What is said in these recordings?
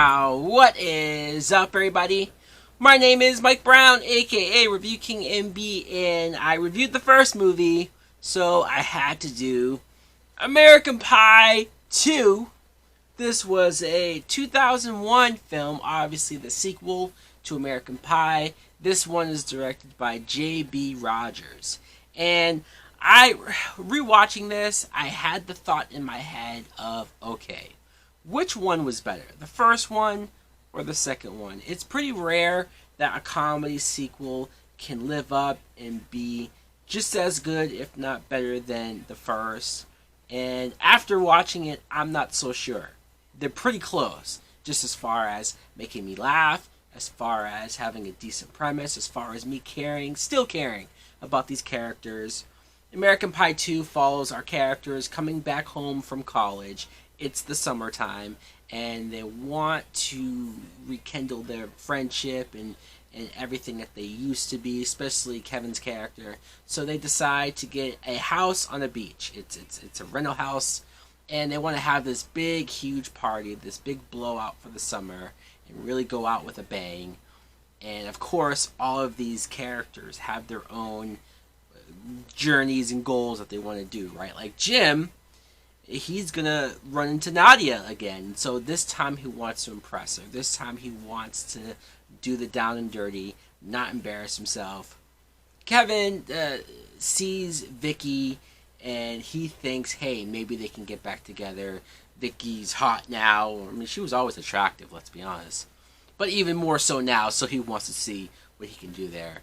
What is up, everybody? My name is Mike Brown, aka Review King MB, and I reviewed the first movie, so I had to do American Pie 2. This was a 2001 film, obviously the sequel to American Pie. This one is directed by J.B. Rogers. And rewatching this, I had the thought in my head of, okay, which one was better, the first one or the second one? It's pretty rare that a comedy sequel can live up and be just as good, if not better, than the first. And after watching it, I'm not so sure. They're pretty close, just as far as making me laugh, as far as having a decent premise, as far as me still caring about these characters. American Pie 2 follows our characters coming back home from college. It's the summertime, and they want to rekindle their friendship and everything that they used to be, especially Kevin's character. So they decide to get a house on a beach. It's a rental house, and they want to have this big, huge party, this big blowout for the summer, and really go out with a bang. And of course, all of these characters have their own journeys and goals that they want to do, right? Like Jim, he's gonna run into Nadia again. So this time he wants to impress her. This time he wants to do the down and dirty, not embarrass himself. Kevin sees Vicky and he thinks, hey, maybe they can get back together. Vicky's hot now. I mean, she was always attractive, let's be honest. But even more so now, so he wants to see what he can do there.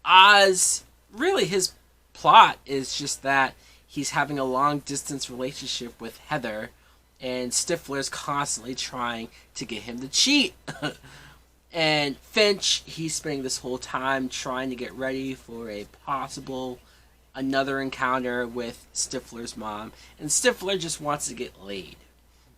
Oz, really his plot is just that he's having a long-distance relationship with Heather, and Stifler's constantly trying to get him to cheat. And Finch, he's spending this whole time trying to get ready for a possible another encounter with Stifler's mom, and Stifler just wants to get laid.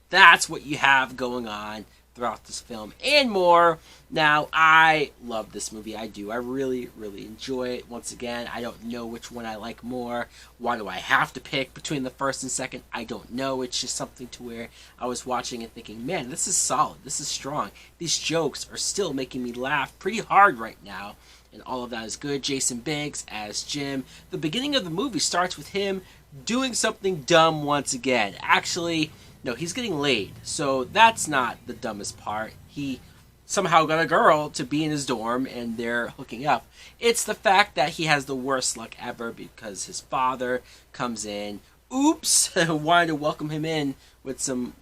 That's what you have going on throughout this film, and more. Now, I love this movie. I do. I really, really enjoy it. Once again, I don't know which one I like more. Why do I have to pick between the first and second? I don't know. It's just something to where I was watching and thinking, man, this is solid. This is strong. These jokes are still making me laugh pretty hard right now, and all of that is good. Jason Biggs as Jim. The beginning of the movie starts with him doing something dumb once again. Actually, no, he's getting laid, so that's not the dumbest part. He somehow got a girl to be in his dorm, and they're hooking up. It's the fact that he has the worst luck ever because his father comes in, oops, wanted to welcome him in with some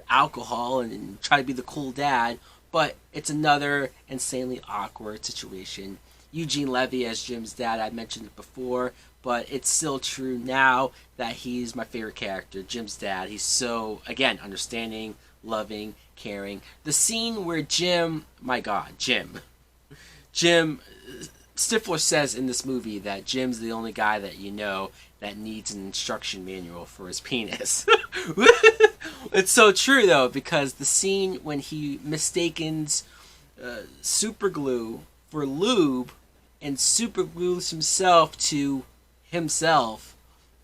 alcohol and try to be the cool dad, but it's another insanely awkward situation. Eugene Levy as Jim's dad, I mentioned it before, but it's still true now that he's my favorite character, Jim's dad. He's so, again, understanding, loving, caring. The scene where Jim, Stifler says in this movie that Jim's the only guy that you know that needs an instruction manual for his penis. It's so true, though, because the scene when he mistakens super glue for lube and super glues himself to himself,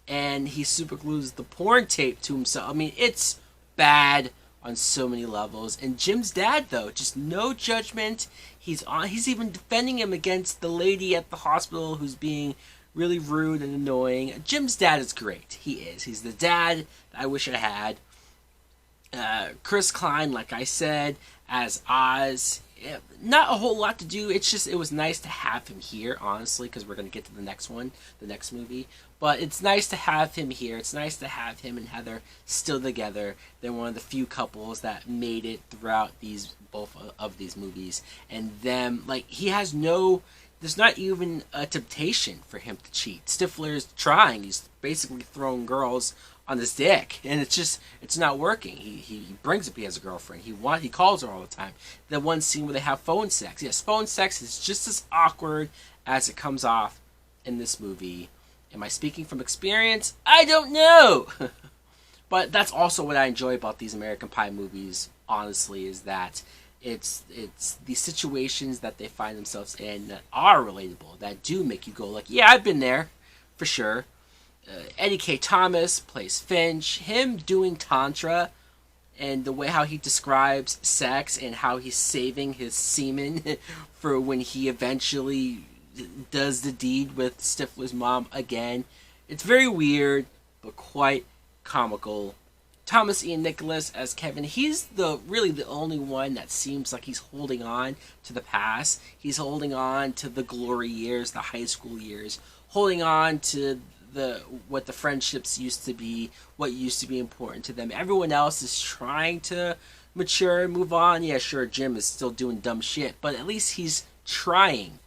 and he super glues the porn tape to himself. I mean, it's bad on so many levels. And Jim's dad, though, just no judgment. He's even defending him against the lady at the hospital who's being really rude and annoying. Jim's dad is great. He is. He's the dad that I wish I had. Chris Klein, like I said, as Oz. Not a whole lot to do. It's just, it was nice to have him here, honestly, because we're going to get to the next one, the next movie. But it's nice to have him here. It's nice to have him and Heather still together. They're one of the few couples that made it throughout both of these movies. And them, like, there's not even a temptation for him to cheat. Stifler's trying. He's basically throwing girls on his dick, and it's not working. He brings up he has a girlfriend. He calls her all the time. The one scene where they have phone sex. Yes, phone sex is just as awkward as it comes off in this movie. Am I speaking from experience? I don't know. But that's also what I enjoy about these American Pie movies, honestly, is that it's the situations that they find themselves in that are relatable, that do make you go like, yeah, I've been there, for sure. Eddie K. Thomas plays Finch. Him doing Tantra and the way how he describes sex and how he's saving his semen for when he eventually does the deed with Stifler's mom again. It's very weird, but quite comical. Thomas Ian Nicholas as Kevin, he's really the only one that seems like he's holding on to the past. He's holding on to the glory years, the high school years, holding on to what the friendships used to be, what used to be important to them. Everyone else is trying to mature and move on. Yeah, sure, Jim is still doing dumb shit, but at least he's trying.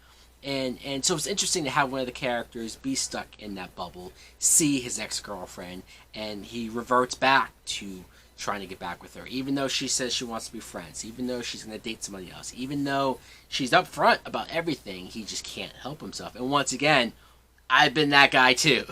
And so it's interesting to have one of the characters be stuck in that bubble, see his ex-girlfriend, and he reverts back to trying to get back with her, even though she says she wants to be friends, even though she's going to date somebody else, even though she's upfront about everything, he just can't help himself. And once again, I've been that guy too.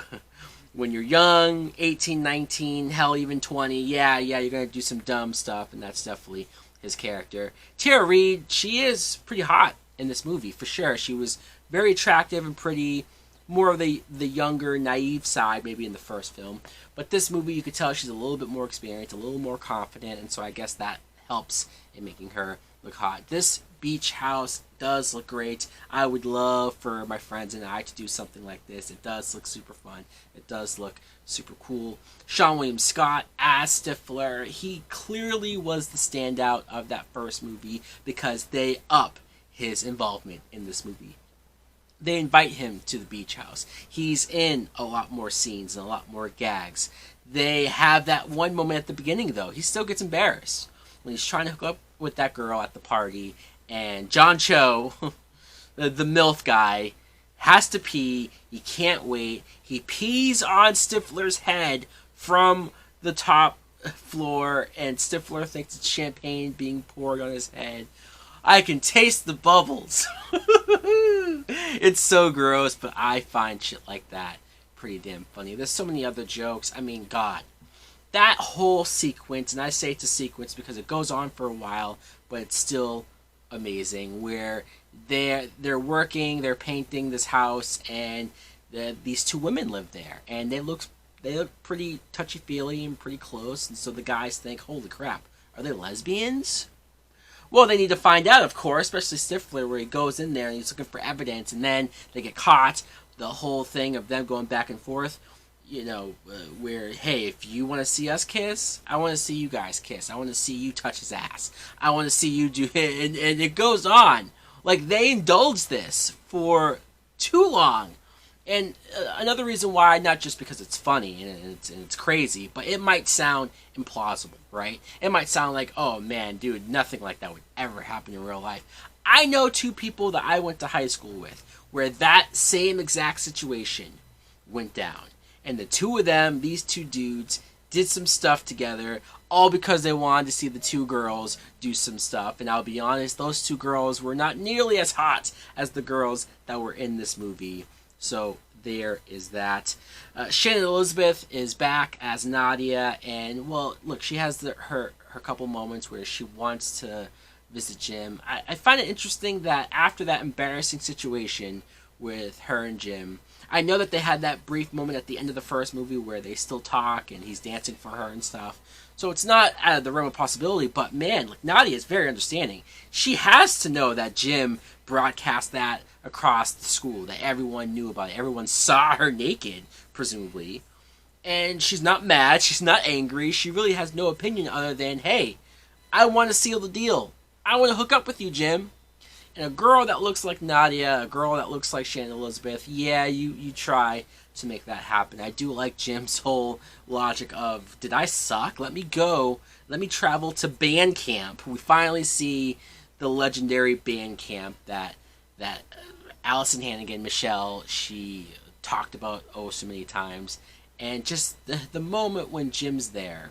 When you're young, 18, 19, hell, even 20, yeah, you're going to do some dumb stuff, and that's definitely his character. Tara Reid, she is pretty hot in this movie, for sure. She was very attractive and pretty, more of the younger, naive side, maybe in the first film. But this movie, you could tell she's a little bit more experienced, a little more confident, and so I guess that helps in making her look hot. This beach house does look great. I would love for my friends and I to do something like this. It does look super fun. It does look super cool. Seann William Scott as Stifler, he clearly was the standout of that first movie because they up his involvement in this movie. They invite him to the beach house. He's in a lot more scenes and a lot more gags. They have that one moment at the beginning, though. He still gets embarrassed when he's trying to hook up with that girl at the party, and John Cho, the MILF guy, has to pee. He can't wait. He pees on Stifler's head from the top floor, and Stifler thinks it's champagne being poured on his head. I can taste the bubbles. It's so gross, but I find shit like that pretty damn funny. There's so many other jokes. I mean, God. That whole sequence, and I say it's a sequence because it goes on for a while, but it's still amazing, where they're working, they're painting this house, and these two women live there, and they look pretty touchy-feely and pretty close, and so the guys think, holy crap, are they lesbians? Well, they need to find out, of course, especially Stifler, where he goes in there and he's looking for evidence, and then they get caught. The whole thing of them going back and forth, where, hey, if you want to see us kiss, I want to see you guys kiss. I want to see you touch his ass. I want to see you do it, and it goes on. Like, they indulge this for too long. And another reason why, not just because it's funny and it's crazy, but it might sound implausible, right? It might sound like, oh man, dude, nothing like that would ever happen in real life. I know two people that I went to high school with where that same exact situation went down. And the two of them, these two dudes, did some stuff together, all because they wanted to see the two girls do some stuff. And I'll be honest, those two girls were not nearly as hot as the girls that were in this movie. So there is that. Shannon Elizabeth is back as Nadia, and well, look, she has her couple moments where she wants to visit Jim. I find it interesting that after that embarrassing situation with her and Jim, I know that they had that brief moment at the end of the first movie where they still talk and he's dancing for her and stuff. So it's not out of the realm of possibility, but man, like, Nadia is very understanding. She has to know that Jim broadcast that across the school, that everyone knew about it. Everyone saw her naked, presumably. And she's not mad, she's not angry, she really has no opinion other than, hey, I want to seal the deal. I want to hook up with you, Jim. And a girl that looks like Nadia, a girl that looks like Shannon Elizabeth, yeah, you try to make that happen. I do like Jim's whole logic of, did I suck? Let me go. Let me travel to band camp. We finally see the legendary band camp that Allison Hannigan, Michelle, she talked about so many times. And just the moment when Jim's there,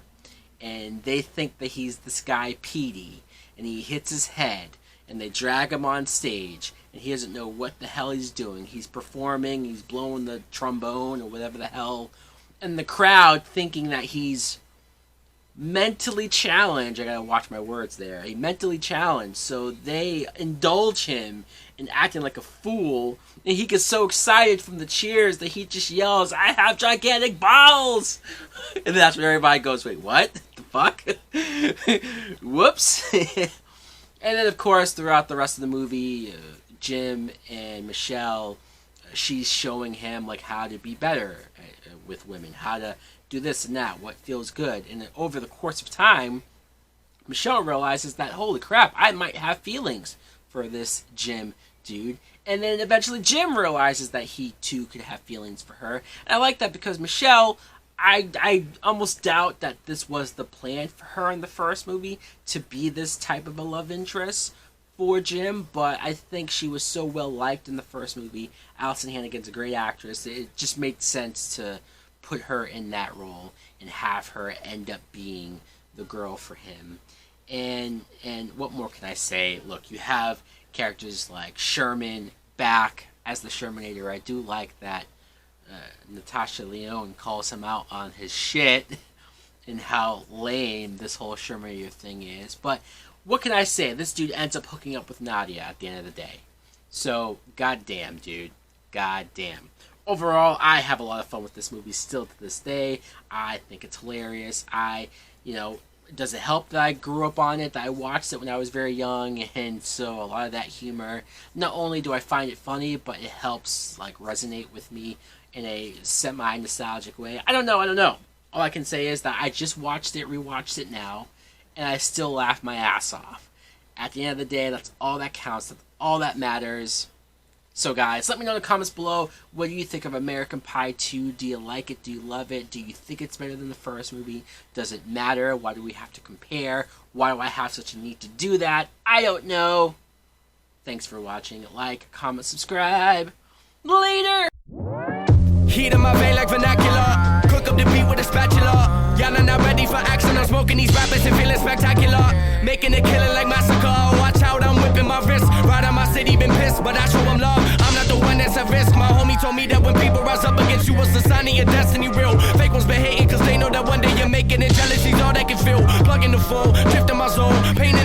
and they think that he's this guy Petey, and he hits his head, and they drag him on stage, and he doesn't know what the hell he's doing. He's performing, he's blowing the trombone or whatever the hell, and the crowd thinking that he's mentally challenged. I gotta watch my words there. He mentally challenged, so they indulge him in acting like a fool, and he gets so excited from the cheers that he just yells, "I have gigantic balls!" And that's when everybody goes, wait, what? The fuck? Whoops. And then, of course, throughout the rest of the movie, Jim and Michelle, she's showing him like how to be better with women, how to do this and that, what feels good. And then over the course of time, Michelle realizes that, holy crap, I might have feelings for this Jim dude. And then eventually Jim realizes that he too could have feelings for her. And I like that because Michelle, I almost doubt that this was the plan for her in the first movie, to be this type of a love interest for Jim, but I think she was so well liked in the first movie. Allison Hannigan's a great actress. It just made sense to put her in that role and have her end up being the girl for him. And what more can I say? Look, you have characters like Sherman back as the Shermanator. I do like that Natasha Lyonne calls him out on his shit and how lame this whole Shermanator thing is. But what can I say? This dude ends up hooking up with Nadia at the end of the day. So, goddamn, dude. Goddamn. Overall, I have a lot of fun with this movie still to this day. I think it's hilarious. Does it help that I grew up on it, that I watched it when I was very young, and so a lot of that humor, not only do I find it funny, but it helps like resonate with me in a semi-nostalgic way. I don't know. All I can say is that I just rewatched it now, and I still laugh my ass off. At the end of the day, that's all that counts. That's all that matters. So guys, let me know in the comments below, what do you think of American Pie 2? Do you like it? Do you love it? Do you think it's better than the first movie? Does it matter? Why do we have to compare? Why do I have such a need to do that? I don't know. Thanks for watching. Like, comment, subscribe. Later! Heat in my vein like vernacular. Cook up the beat with a spatula. Y'all are not ready for action. I'm smoking these rappers and feeling spectacular. Making it killing like massacre. Watch out, I'm whipping my wrist. Right on my city, been pissed, but I show them love. I'm not the one that's at risk. My homie told me that when people rise up against you, it's a sign of your destiny real. Fake ones been hating cause they know that one day you're making it. Jealousy's all they can feel. Plugging the phone, drifting my zone. Pain